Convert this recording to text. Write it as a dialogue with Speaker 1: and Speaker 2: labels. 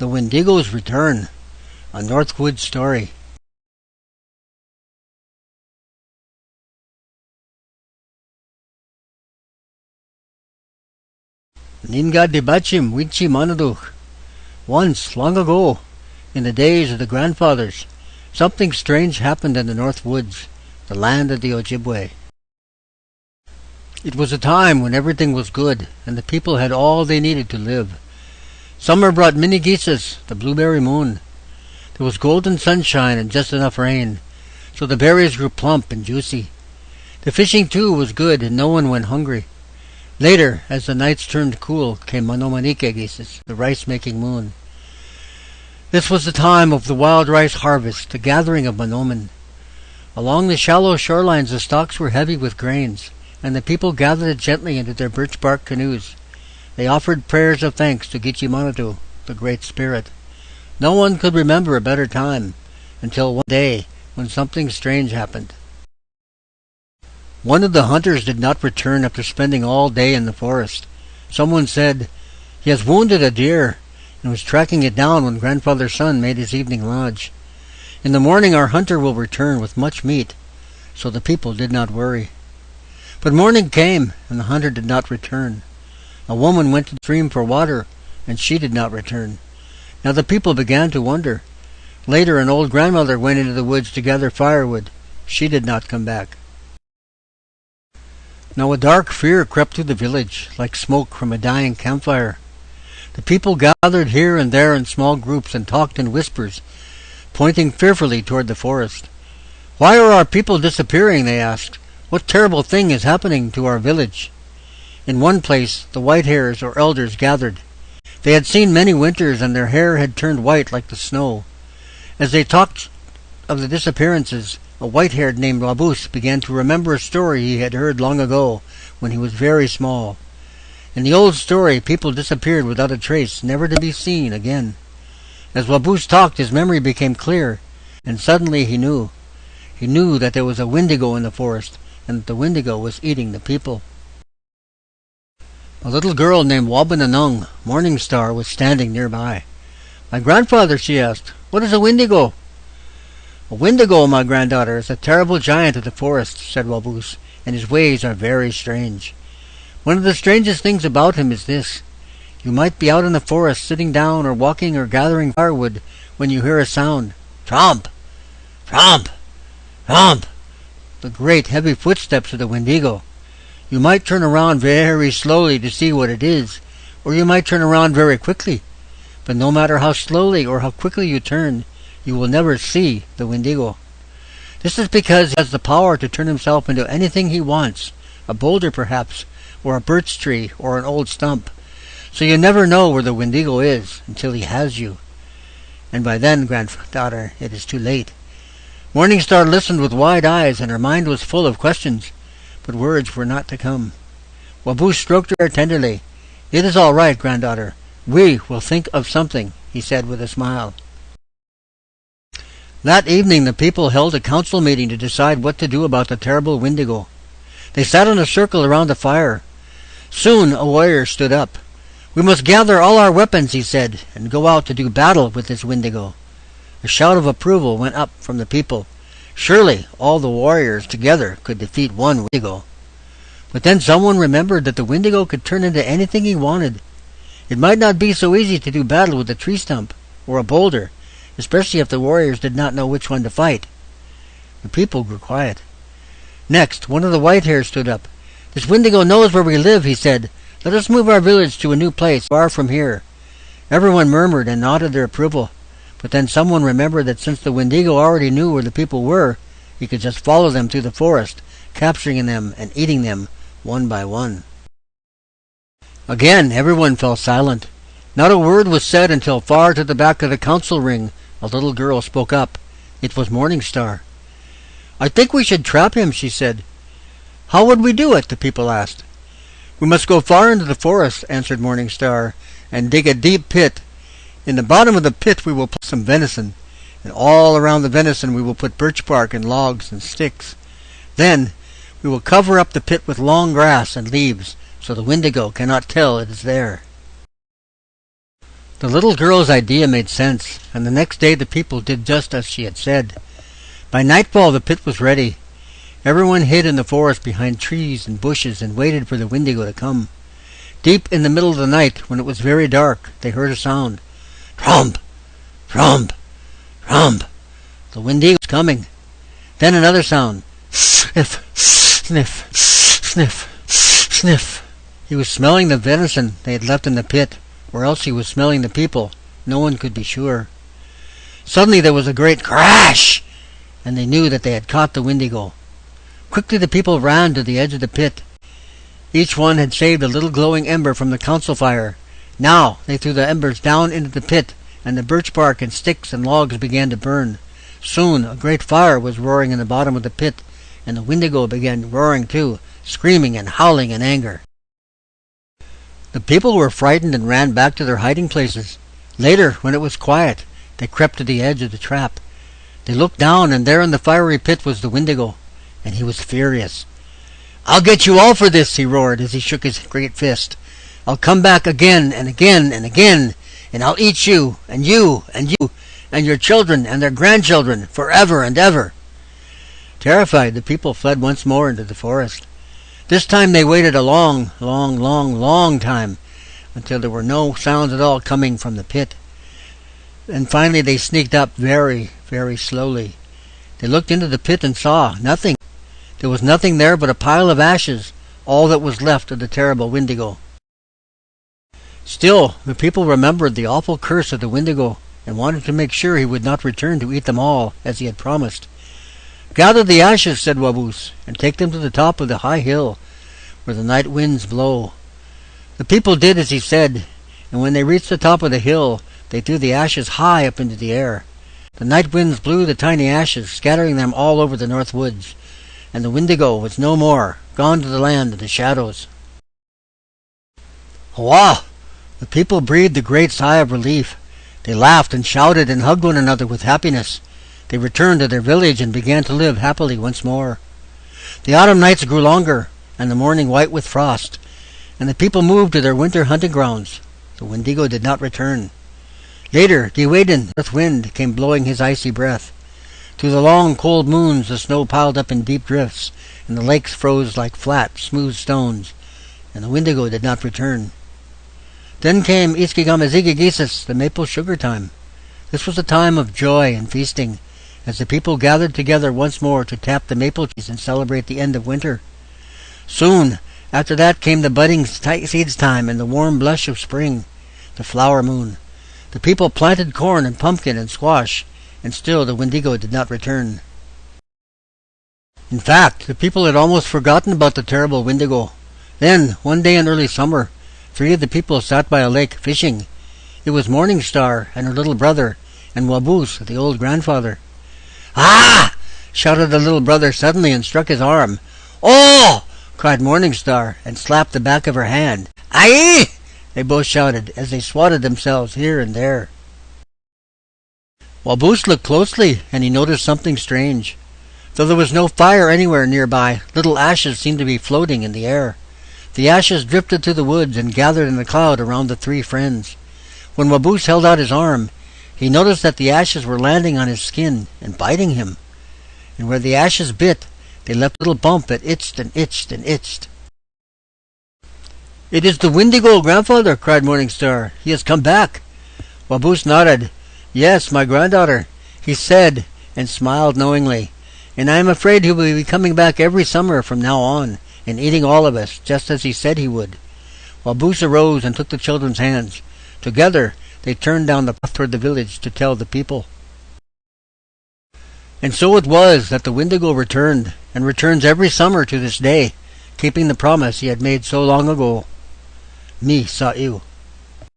Speaker 1: The Windigo's Return, a Northwood story. Ninga dibachim winchi manaduch. Once, long ago, in the days of the grandfathers, something strange happened in the North Woods, the land of the Ojibwe. It was a time when everything was good, and the people had all they needed to live. Summer brought many geeses, the blueberry moon. There was golden sunshine and just enough rain, so the berries grew plump and juicy. The fishing, too, was good, and no one went hungry. Later, as the nights turned cool, came Manomanike geeses, the rice-making moon. This was the time of the wild rice harvest, the gathering of Manoman. Along the shallow shorelines the stalks were heavy with grains, and the people gathered it gently into their birch bark canoes. They offered prayers of thanks to Gichimanatu, the Great Spirit. No one could remember a better time, until one day when something strange happened. One of the hunters did not return after spending all day in the forest. Someone said, "He has wounded a deer," and was tracking it down when Grandfather's son made his evening lodge. "In the morning our hunter will return with much meat," so the people did not worry. But morning came, and the hunter did not return. A woman went to the stream for water, and she did not return. Now the people began to wonder. Later an old grandmother went into the woods to gather firewood. She did not come back. Now a dark fear crept through the village, like smoke from a dying campfire. The people gathered here and there in small groups and talked in whispers, pointing fearfully toward the forest. "Why are our people disappearing?" they asked. "What terrible thing is happening to our village?" In one place the white hairs or elders gathered. They had seen many winters, and their hair had turned white like the snow. As they talked of the disappearances, a white-haired named Wabus began to remember a story he had heard long ago when he was very small. In the old story, people disappeared without a trace, never to be seen again. As Wabus talked, his memory became clear, and suddenly he knew. He knew that there was a Windigo in the forest, and that the Windigo was eating the people. A little girl named Wabananung, Morning Star, was standing nearby. "My grandfather," she asked, "what is a Windigo?" "A Windigo, my granddaughter, is a terrible giant of the forest," said Wabus, "and his ways are very strange. One of the strangest things about him is this. You might be out in the forest sitting down or walking or gathering firewood when you hear a sound. Tromp! Tromp! Tromp! The great heavy footsteps of the Windigo. You might turn around very slowly to see what it is, or you might turn around very quickly. But no matter how slowly or how quickly you turn, you will never see the Windigo. This is because he has the power to turn himself into anything he wants, a boulder perhaps, or a birch tree, or an old stump. So you never know where the Windigo is until he has you. And by then, granddaughter, it is too late." Morning Star listened with wide eyes, and her mind was full of questions, but words were not to come. Wabus stroked her tenderly. "It is all right, granddaughter. We will think of something," he said with a smile. That evening the people held a council meeting to decide what to do about the terrible Windigo. They sat in a circle around the fire. Soon a warrior stood up. "We must gather all our weapons," he said, "and go out to do battle with this Windigo." A shout of approval went up from the people. Surely all the warriors together could defeat one Windigo. But then someone remembered that the Windigo could turn into anything he wanted. It might not be so easy to do battle with a tree stump or a boulder, especially if the warriors did not know which one to fight. The people grew quiet. Next, one of the white hairs stood up. "This Windigo knows where we live," he said. "Let us move our village to a new place far from here." Everyone murmured and nodded their approval. But then someone remembered that since the Windigo already knew where the people were, he could just follow them through the forest, capturing them and eating them one by one. Again everyone fell silent. Not a word was said until far to the back of the council ring a little girl spoke up. It was Morning Star. "I think we should trap him," she said. "How would we do it?" the people asked. "We must go far into the forest," answered Morning Star, "and dig a deep pit. In the bottom of the pit we will put some venison, and all around the venison we will put birch bark and logs and sticks. Then we will cover up the pit with long grass and leaves, so the Windigo cannot tell it is there." The little girl's idea made sense, and the next day the people did just as she had said. By nightfall the pit was ready. Everyone hid in the forest behind trees and bushes and waited for the Windigo to come. Deep in the middle of the night, when it was very dark, they heard a sound. Trump! Trump! Trump! The Windigo was coming. Then another sound. Sniff! Sniff! Sniff! Sniff! He was smelling the venison they had left in the pit, or else he was smelling the people. No one could be sure. Suddenly there was a great crash, and they knew that they had caught the Windigo. Quickly the people ran to the edge of the pit. Each one had saved a little glowing ember from the council fire. Now they threw the embers down into the pit, and the birch bark and sticks and logs began to burn. Soon a great fire was roaring in the bottom of the pit, and the Windigo began roaring too, screaming and howling in anger. The people were frightened and ran back to their hiding places. Later, when it was quiet, they crept to the edge of the trap. They looked down, and there in the fiery pit was the Windigo, and he was furious. "I'll get you all for this," he roared as he shook his great fist. "I'll come back again and again and again, and I'll eat you, and you, and you, and your children and their grandchildren, forever and ever." Terrified, the people fled once more into the forest. This time they waited a long, long, long, long time, until there were no sounds at all coming from the pit. And finally they sneaked up very, very slowly. They looked into the pit and saw nothing. There was nothing there but a pile of ashes, all that was left of the terrible Windigo. Still, the people remembered the awful curse of the Windigo, and wanted to make sure he would not return to eat them all, as he had promised. "Gather the ashes," said Waboos, "and take them to the top of the high hill, where the night winds blow." The people did as he said, and when they reached the top of the hill, they threw the ashes high up into the air. The night winds blew the tiny ashes, scattering them all over the north woods, and the Windigo was no more, gone to the land of the shadows. Hurrah! The people breathed a great sigh of relief. They laughed and shouted and hugged one another with happiness. They returned to their village and began to live happily once more. The autumn nights grew longer, and the morning white with frost, and the people moved to their winter hunting grounds. The Windigo did not return. Later, Diweden, the north wind, came blowing his icy breath. Through the long, cold moons, the snow piled up in deep drifts, and the lakes froze like flat, smooth stones, and the Windigo did not return. Then came Iskigamazigigisis, the maple sugar time. This was a time of joy and feasting, as the people gathered together once more to tap the maple trees and celebrate the end of winter. Soon after that came the budding seeds time and the warm blush of spring, the flower moon. The people planted corn and pumpkin and squash, and still the Windigo did not return. In fact, the people had almost forgotten about the terrible Windigo. Then, one day in early summer, 3 of the people sat by a lake fishing. It was Morning Star and her little brother, and Waboos, the old grandfather. "Ah!" shouted the little brother suddenly and struck his arm. "Oh!" cried Morning Star and slapped the back of her hand. "Aye!" they both shouted as they swatted themselves here and there. Waboos looked closely, and he noticed something strange. Though there was no fire anywhere nearby, little ashes seemed to be floating in the air. The ashes drifted through the woods and gathered in a cloud around the 3 friends. When Waboos held out his arm, he noticed that the ashes were landing on his skin and biting him. And where the ashes bit, they left a little bump that itched and itched and itched. "It is the Windigo, grandfather!" cried Morning Star. "He has come back." Waboos nodded. "Yes, my granddaughter," he said, and smiled knowingly. "And I am afraid he will be coming back every summer from now on, and eating all of us, just as he said he would." Waboos arose and took the children's hands. Together they turned down the path toward the village to tell the people. And so it was that the Windigo returned, and returns every summer to this day, keeping the promise he had made so long ago. Me sa ew.